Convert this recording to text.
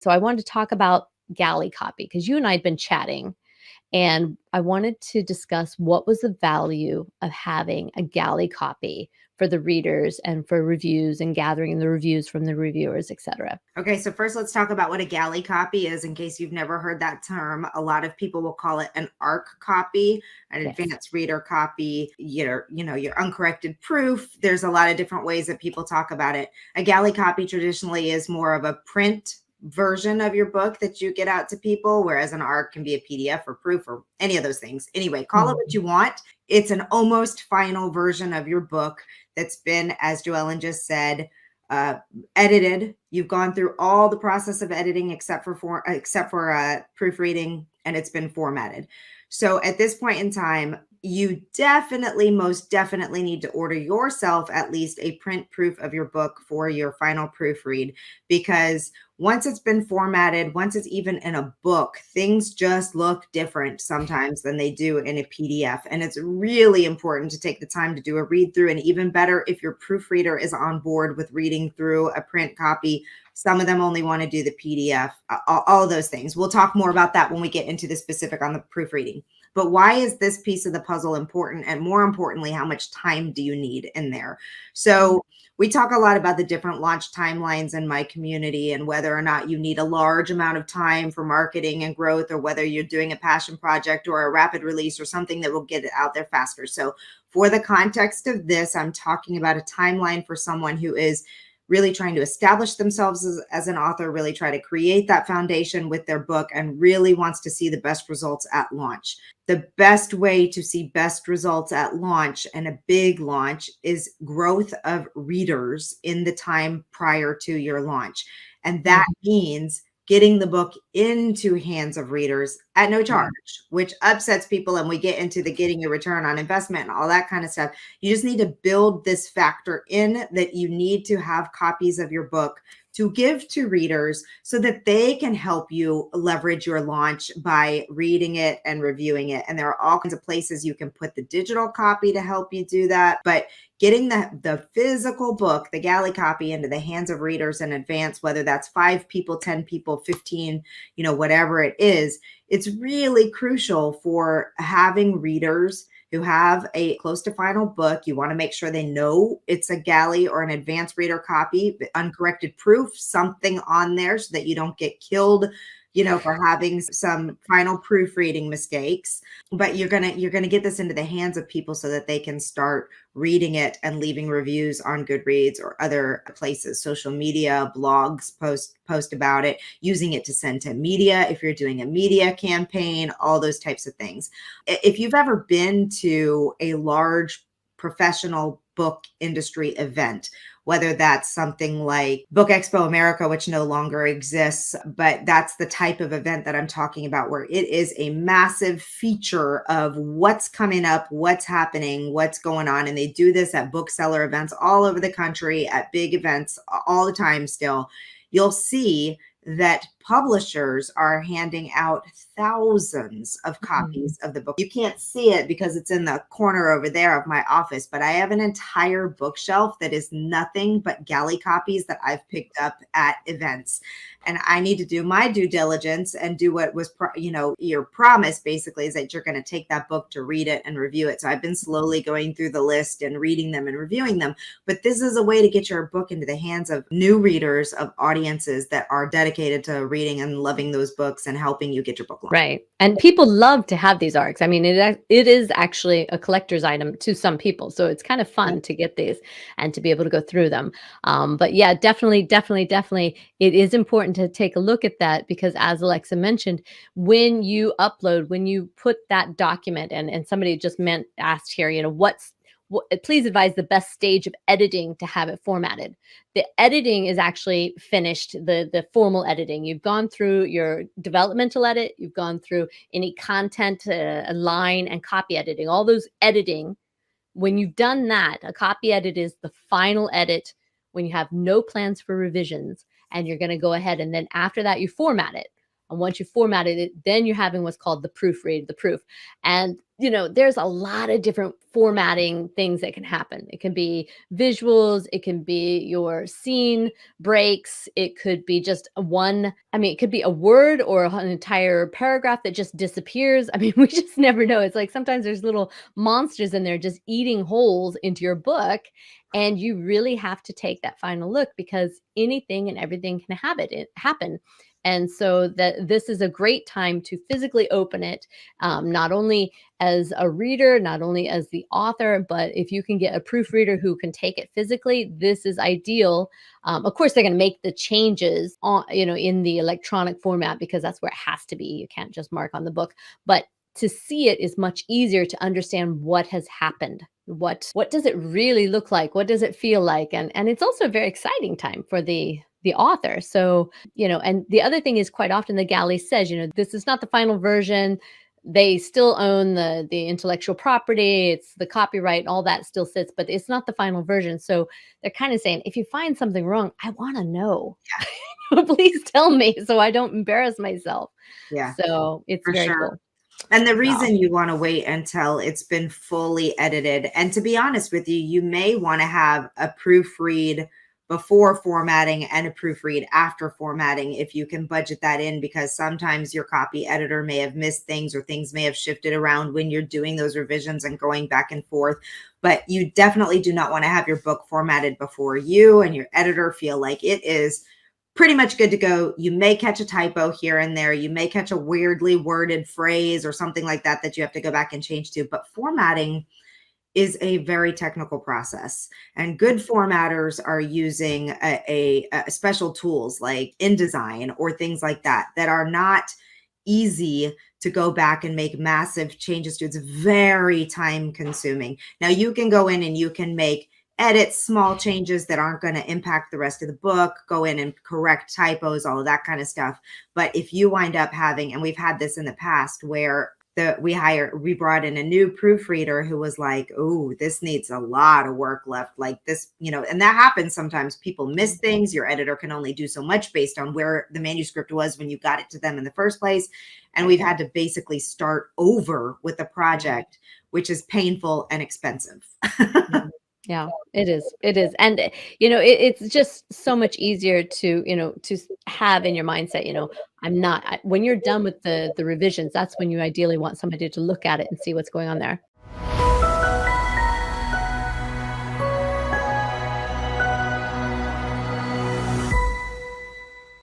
So I wanted to talk about galley copy because you and I had been chatting, and I wanted to discuss what was the value of having a galley copy for the readers and for reviews and gathering the reviews from the reviewers, etc. Okay, so first let's talk about what a galley copy is in case you've never heard that term. A lot of people will call it an ARC copy, an Yes. advanced reader copy, your uncorrected proof. There's a lot of different ways that people talk about it. A galley copy traditionally is more of a print version of your book that you get out to people, whereas an ARC can be a PDF or proof or any of those things. Anyway, call it what you want. It's an almost final version of your book that's been, as Joellen just said, edited. You've gone through all the process of editing except for proofreading, and it's been formatted. So at this point in time, you most definitely need to order yourself at least a print proof of your book for your final proofread, because once it's been formatted, once it's even in a book, things just look different sometimes than they do in a PDF. And it's really important to take the time to do a read through, and even better if your proofreader is on board with reading through a print copy. Some of them only want to do the PDF, all of those things. We'll talk more about that when we get into the specific on the proofreading. But why is this piece of the puzzle important? And more importantly, how much time do you need in there? So we talk a lot about the different launch timelines in my community and whether or not you need a large amount of time for marketing and growth, or whether you're doing a passion project or a rapid release or something that will get it out there faster. So for the context of this, I'm talking about a timeline for someone who is really trying to establish themselves as an author, really try to create that foundation with their book, and really wants to see the best results at launch. The best way to see best results at launch, and a big launch, is growth of readers in the time prior to your launch. And that means getting the book into hands of readers at no charge, which upsets people. And we get into the getting your return on investment and all that kind of stuff. You just need to build this factor in, that you need to have copies of your book to give to readers so that they can help you leverage your launch by reading it and reviewing it. And there are all kinds of places you can put the digital copy to help you do that. But getting the physical book, the galley copy, into the hands of readers in advance, whether that's 5 people, 10 people, 15, whatever it is, it's really crucial for having readers who have a close to final book. You want to make sure they know it's a galley or an advanced reader copy, uncorrected proof, something on there so that you don't get killed, for having some final proofreading mistakes. But you're going to get this into the hands of people so that they can start reading it and leaving reviews on Goodreads or other places, social media, blogs, post about it, using it to send to media if you're doing a media campaign, all those types of things. If you've ever been to a large professional book industry event, whether that's something like Book Expo America, which no longer exists, but that's the type of event that I'm talking about, where it is a massive feature of what's coming up, what's happening, what's going on. And they do this at bookseller events all over the country, at big events all the time still. You'll see that publishers are handing out thousands of copies of the book. You can't see it because it's in the corner over there of my office, but I have an entire bookshelf that is nothing but galley copies that I've picked up at events. And I need to do my due diligence and do what was, your promise basically, is that you're going to take that book to read it and review it. So I've been slowly going through the list and reading them and reviewing them. But this is a way to get your book into the hands of new readers, of audiences that are dedicated to reading and loving those books and helping you get your book launched. Right. And people love to have these ARCs. I mean, it is actually a collector's item to some people. So it's kind of fun to get these and to be able to go through them. But yeah, definitely, it is important to take a look at that, because as Alexa mentioned, when you upload, when you put that document, and somebody just asked here, please advise the best stage of editing to have it formatted. The editing is actually finished, the formal editing. You've gone through your developmental edit, you've gone through any content, line and copy editing, all those editing. When you've done that, a copy edit is the final edit when you have no plans for revisions, and you're going to go ahead, and then after that you format it. And once you formatted it, then you're having what's called the proofread, the proof. And there's a lot of different formatting things that can happen. It can be visuals, it can be your scene breaks, it could be just it could be a word or an entire paragraph that just disappears. I mean, we just never know. It's like sometimes there's little monsters in there just eating holes into your book, and you really have to take that final look because anything and everything can happen. And so that this is a great time to physically open it, not only as a reader, not only as the author, but if you can get a proofreader who can take it physically, this is ideal. Of course, they're going to make the changes in the electronic format because that's where it has to be. You can't just mark on the book, but to see it is much easier to understand what has happened. What does it really look like? What does it feel like? And it's also a very exciting time for the author. So, and the other thing is quite often the galley says, this is not the final version. They still own the intellectual property, it's the copyright, all that still sits, but it's not the final version. So they're kind of saying, if you find something wrong, I want to know. Please tell me so I don't embarrass myself. Yeah, So it's for very sure. cool. And the Yeah. reason you want to wait until it's been fully edited, and to be honest with you, you may want to have a proofread before formatting and a proofread after formatting if you can budget that in, because sometimes your copy editor may have missed things or things may have shifted around when you're doing those revisions and going back and forth. But you definitely do not want to have your book formatted before you and your editor feel like it is pretty much good to go. You may catch a typo here and there. You may catch a weirdly worded phrase or something like that that you have to go back and change to. But formatting is a very technical process. And good formatters are using a special tools like InDesign or things like that that are not easy to go back and make massive changes to. It's very time consuming. Now you can go in and you can make edit small changes that aren't going to impact the rest of the book, go in and correct typos, all of that kind of stuff. But if you wind up having, and we've had this in the past where we brought in a new proofreader who was like, oh, this needs a lot of work left, like this, and that happens sometimes. People miss things. Your editor can only do so much based on where the manuscript was when you got it to them in the first place. And we've had to basically start over with the project, which is painful and expensive. Yeah, it is. It is. And it's just so much easier to have in your mindset, when you're done with the revisions, that's when you ideally want somebody to look at it and see what's going on there.